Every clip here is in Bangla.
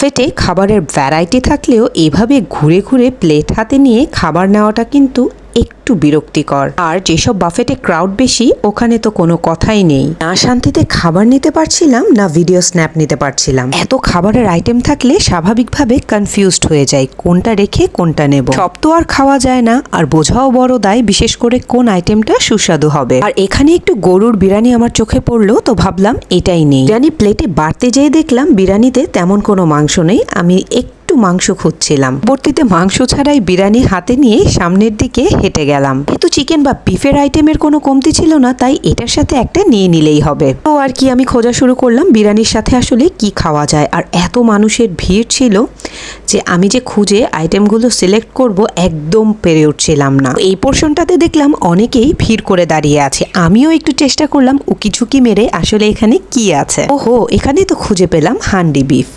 বাফেটে খাবারের ভ্যারাইটি থাকলেও এভাবে ঘুরে ঘুরে প্লেট হাতে নিয়ে খাবার নেওয়াটা কিন্তু একটু বিরক্তিকর। আর যেসব বাফেটে ক্রাউড বেশি ওখানে তো কোনো কথাই নেই। না শান্তিতে খাবার নিতে পারছিলাম, না ভিডিও স্ন্যাপ নিতে পারছিলাম। এত খাবারের আইটেম থাকলে স্বাভাবিকভাবে কনফিউজড হয়ে যায় কোনটা রেখে কোনটা নেব। সব তো আর খাওয়া যায় না, আর বোঝাও বড় দায়, বিশেষ করে কোন আইটেমটা সুস্বাদু হবে। আর এখানে একটু গরুর বিরিয়ানি আমার চোখে পড়লো, তো ভাবলাম এটাই নেই। বিরিয়ানি প্লেটে বাড়তে যেয়ে দেখলাম বিরিয়ানিতে তেমন কোনো মাংস নেই। আমি একটু মাংস খুঁজছিলাম, পরবর্তীতে মাংস ছাড়াই বিরিয়ানি হাতে নিয়ে সামনের দিকে হেঁটে গেলাম। কিন্তু চিকেন বা বিফের আইটেমের কোনো কমতি ছিল না, তাই এটার সাথে একটা নিয়ে নিলেই হবে। তো আর কি, আমি খোঁজা শুরু করলাম বিরিয়ানির সাথে আসলে কি খাওয়া যায়। আর এত মানুষের ভিড় ছিল যে আমি যে খুঁজে আইটেমগুলো সিলেক্ট করব একদম পেরে উঠছিলাম না। এই পোর্শনটাতে দেখলাম অনেকেই ভিড় করে দাঁড়িয়ে আছে। আমিও একটু চেষ্টা করলাম উকিঝুঁকি মেরে আসলে এখানে কি আছে। ওহো, এখানে তো খুঁজে পেলাম হান্ডি বিফ।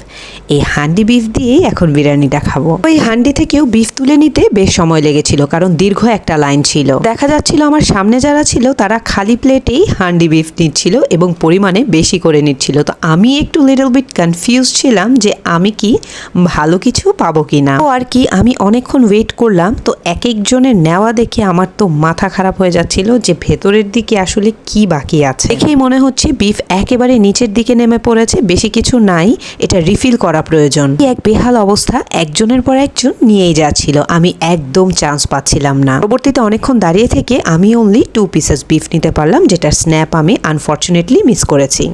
এই হান্ডি বিফ দিয়েই এখন বিরিয়ানিটা খাবো। ওই হান্ডি থেকেও বিফ তুলে নিতে বেশ সময় লেগেছিল, কারণ দীর্ঘ একটা লাইন ছিল। দেখা যাচ্ছিল আমার সামনে যারা ছিল তারা খালি প্লেটেই হান্ডি বিফ নিচ্ছিল এবং পরিমাণে বেশি করে নিচ্ছিল। তো আমি একটু লিটল বিট কনফিউজ ছিলাম যে আমি কি ভালো কিছু পাবো কিনা। তো আর কি, আমি অনেকক্ষণ ওয়েট করলাম। তো এক একজনের নেওয়া দেখে আমার তো মাথা খারাপ হয়ে যাচ্ছিল যে ভেতরের দিকে আসলে কি বাকি আছে। দেখেই মনে হচ্ছে বিফ একেবারে নিচের দিকে নেমে পড়েছে, বেশি কিছু নাই, এটা রিফিল করা প্রয়োজন। এক বেহাল অবস্থা, একজনের পর একজন নিয়েই যাচ্ছিল, আমি একদম চান্স পাচ্ছিলাম না। পরবর্তীতে অনেকক্ষণ দাঁড়িয়ে থেকে আমি অনলি 2 পিসেস বিফ নিতে পারলাম, যেটার স্ন্যাপ আমি আনফরচুনেটলি মিস করেছি।